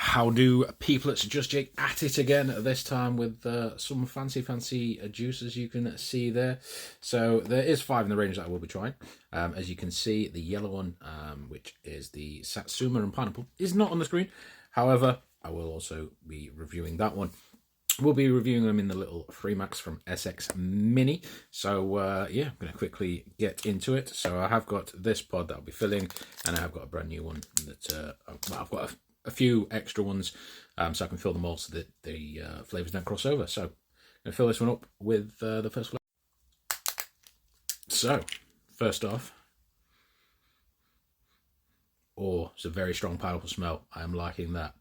How do people? It's just Jake at it again, this time with some fancy juices you can see there. So there is 5 in the range that I will be trying. As you can see, the yellow one, which is the satsuma and pineapple, is not on the screen. However, I will also be reviewing that one. We'll be reviewing them in the little Freemax from SX Mini. So yeah, I'm going to quickly get into it. So I have got this pod that I'll be filling, and I have got a brand new one that I've got a few extra ones, so I can fill them all so that the flavours don't cross over. So I'm going to fill this one up with the first flavour. So first off, oh, it's a very strong pineapple smell. I am liking that.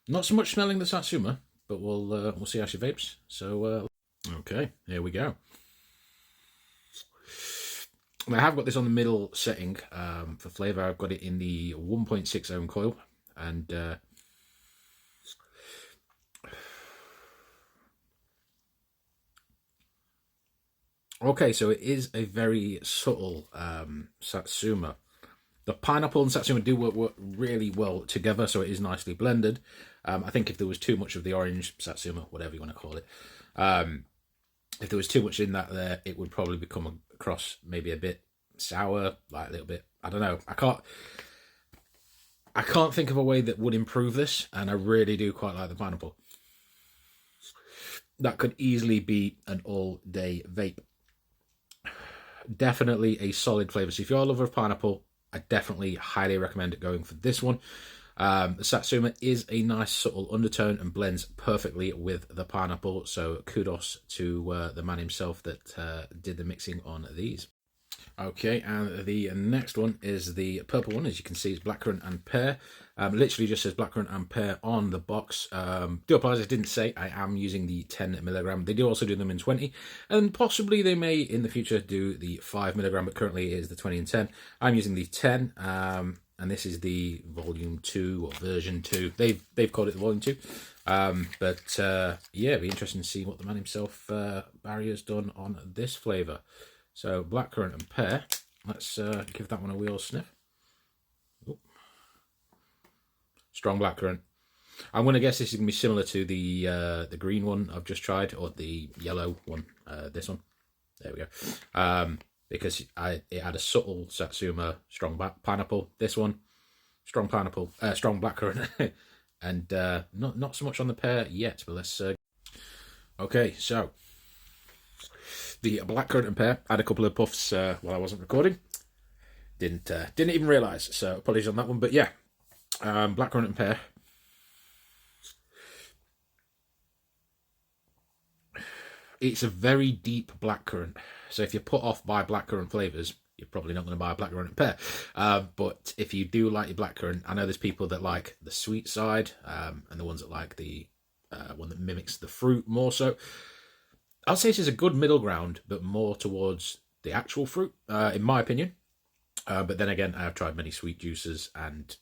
Not so much smelling the satsuma, but we'll see how she vapes. So okay, here we go. I have got this on the middle setting for flavour. I've got it in the 1.6 ohm coil, and okay, so it is a very subtle satsuma. The pineapple and satsuma do work really well together, so it is nicely blended. I think if there was too much of the orange satsuma, whatever you want to call it, if there was too much in that there, it would probably become across maybe a bit sour, like a little bit. I don't know. I can't think of a way that would improve this, and I really do quite like the pineapple. That could easily be an all-day vape. Definitely a solid flavour. So if you're a lover of pineapple, I definitely highly recommend going for this one. The satsuma is a nice subtle undertone and blends perfectly with the pineapple. So kudos to the man himself that did the mixing on these. Okay, and the next one is the purple one. As you can see, it's blackcurrant and pear. Literally just says blackcurrant and pear on the box. Do apologise, I didn't say I am using the 10 milligram. They do also do them in 20, and possibly they may in the future do the 5 milligram, but currently it is the 20 and 10. I'm using the 10, and this is the volume 2 or version 2. They've called it the volume 2. But yeah, it'd be interesting to see what the man himself, Barry, has done on this flavour. So blackcurrant and pear. Let's give that one a wheel sniff. Ooh. Strong blackcurrant. I'm going to guess this is going to be similar to the green one I've just tried, or the yellow one. This one. There we go. Because it had a subtle satsuma, strong pineapple. This one, strong pineapple, strong blackcurrant, and not so much on the pear yet. But let's. Okay, so. The blackcurrant and pear. Had a couple of puffs while I wasn't recording. Didn't even realise, so apologies on that one. But yeah, blackcurrant and pear. It's a very deep blackcurrant. So if you're put off by blackcurrant flavours, you're probably not going to buy a blackcurrant and pear. But if you do like your blackcurrant, I know there's people that like the sweet side, and the ones that like the one that mimics the fruit more so. I'd say this is a good middle ground, but more towards the actual fruit, in my opinion. But then again, I have tried many sweet juices, and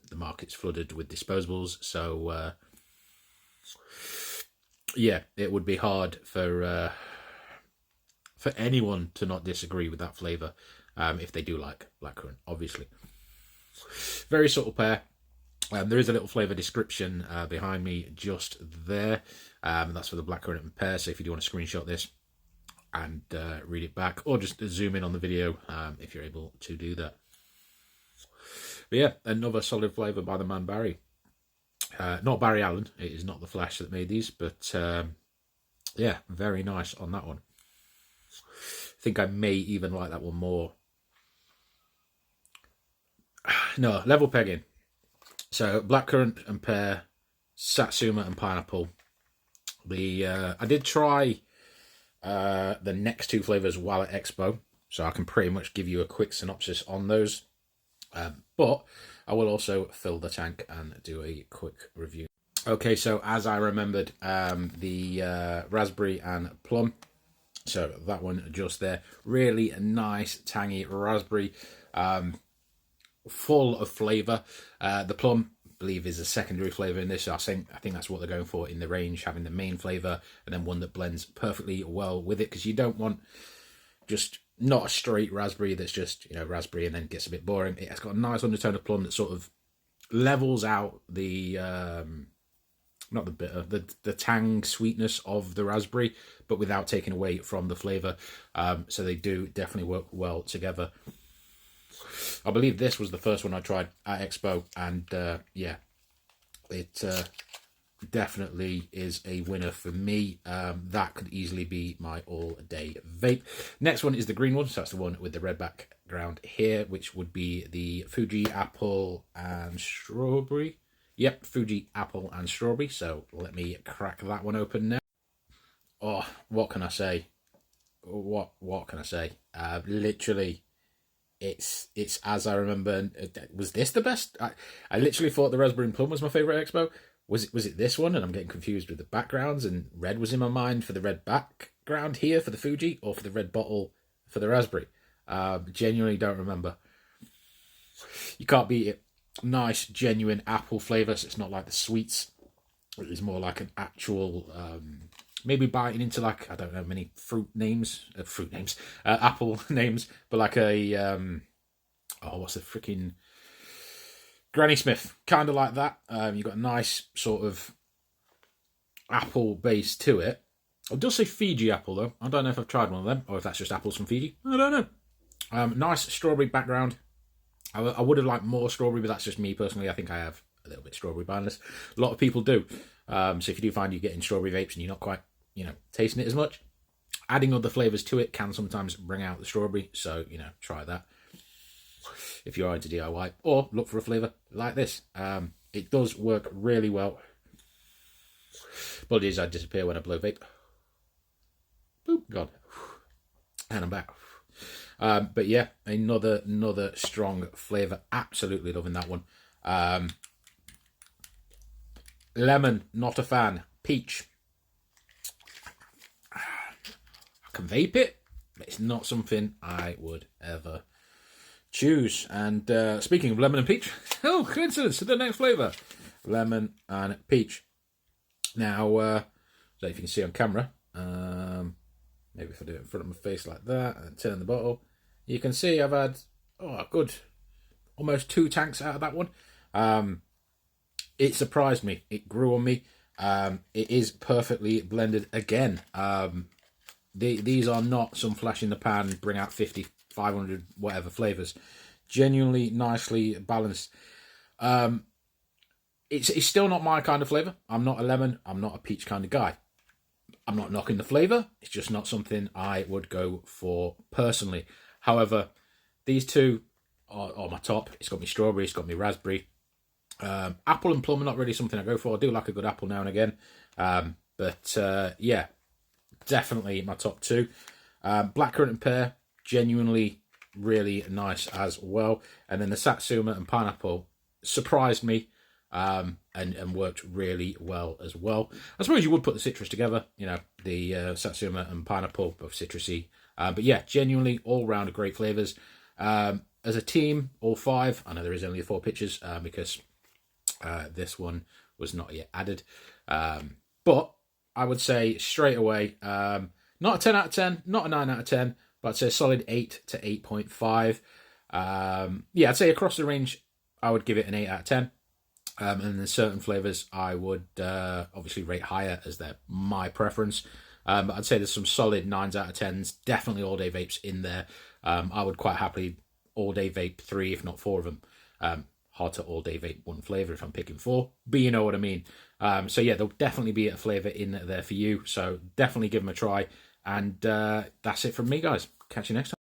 the market's flooded with disposables. So, yeah, it would be hard for anyone to not disagree with that flavour, if they do like blackcurrant, obviously. Very subtle pear. There is a little flavour description behind me just there. That's for the blackcurrant and pear. So if you do want to screenshot this and read it back, or just zoom in on the video if you're able to do that. But yeah, another solid flavour by the man Barry. Not Barry Allen. It is not the Flash that made these, but yeah, very nice on that one. I think I may even like that one more. No, level pegging. So blackcurrant and pear, satsuma and pineapple. I did try the next 2 flavours while at Expo, so I can pretty much give you a quick synopsis on those. But I will also fill the tank and do a quick review. Okay, so as I remembered, the raspberry and plum. So that one just there, really nice tangy raspberry. Full of flavour. The plum, I believe, is a secondary flavour in this. So I think that's what they're going for in the range, having the main flavour and then one that blends perfectly well with it, because you don't want just not a straight raspberry that's just, raspberry and then gets a bit boring. It has got a nice undertone of plum that sort of levels out the not the bitter, the tang sweetness of the raspberry, but without taking away from the flavour. So they do definitely work well together. I believe this was the first one I tried at Expo, and yeah, it definitely is a winner for me. That could easily be my all-day vape. Next one is the green one, so that's the one with the red background here, which would be the Fuji apple and strawberry. Yep, Fuji apple and strawberry. So let me crack that one open now. Oh, what can I say? What can I say? Literally, it's as I remember. Was this the best? I literally thought the raspberry and plum was my favourite Expo. Was it this one? And I'm getting confused with the backgrounds, and red was in my mind for the red background here for the Fuji, or for the red bottle for the raspberry. Genuinely don't remember. You can't beat it. Nice, genuine apple flavour, so it's not like the sweets. It's more like an actual, maybe biting into like, I don't know many apple names, but like a, what's the freaking... Granny Smith, kind of like that. You've got a nice sort of apple base to it. It does say Fiji apple though. I don't know if I've tried one of them, or if that's just apples from Fiji. I don't know. Nice strawberry background. I would have liked more strawberry, but that's just me personally. I think I have a little bit strawberry biasness. A lot of people do. So if you do find you're getting strawberry vapes and you're not quite, tasting it as much, adding other flavours to it can sometimes bring out the strawberry. So, try that if you're into DIY, or look for a flavour like this. It does work really well. Apologies, I disappear when I blow vape. Boop, gone. And I'm back. But yeah, another strong flavour. Absolutely loving that one. Lemon, not a fan. Peach. I can vape it, but it's not something I would ever choose. And speaking of lemon and peach, oh, coincidence to the next flavour. Lemon and peach. Now, I don't know if you can see on camera. Maybe if I do it in front of my face like that and turn the bottle, you can see I've had a good almost 2 tanks out of that one. It surprised me. It grew on me. It is perfectly blended again. These are not some flash in the pan, bring out 50, 500, whatever flavours. Genuinely nicely balanced. It's still not my kind of flavour. I'm not a lemon. I'm not a peach kind of guy. I'm not knocking the flavour. It's just not something I would go for personally. However, these two are my top. It's got me strawberry. It's got me raspberry. Apple and plum are not really something I go for. I do like a good apple now and again. But yeah, definitely my top 2. Blackcurrant and pear, genuinely really nice as well. And then the satsuma and pineapple surprised me. And worked really well as well. I suppose you would put the citrus together, the satsuma and pineapple, both citrusy. But yeah, genuinely all round great flavours. As a team, all 5. I know there is only 4 pictures because this one was not yet added. But I would say straight away, not a 10 out of 10, not a 9 out of 10, but I'd say a solid 8 to 8.5. Yeah, I'd say across the range, I would give it an 8 out of 10. And there's certain flavours I would obviously rate higher as they're my preference. But I'd say there's some solid 9s out of 10s, definitely all-day vapes in there. I would quite happily all-day vape 3, if not 4 of them. Hard to all-day vape 1 flavour if I'm picking 4, but you know what I mean. So yeah, there'll definitely be a flavour in there for you. So definitely give them a try. And that's it from me, guys. Catch you next time.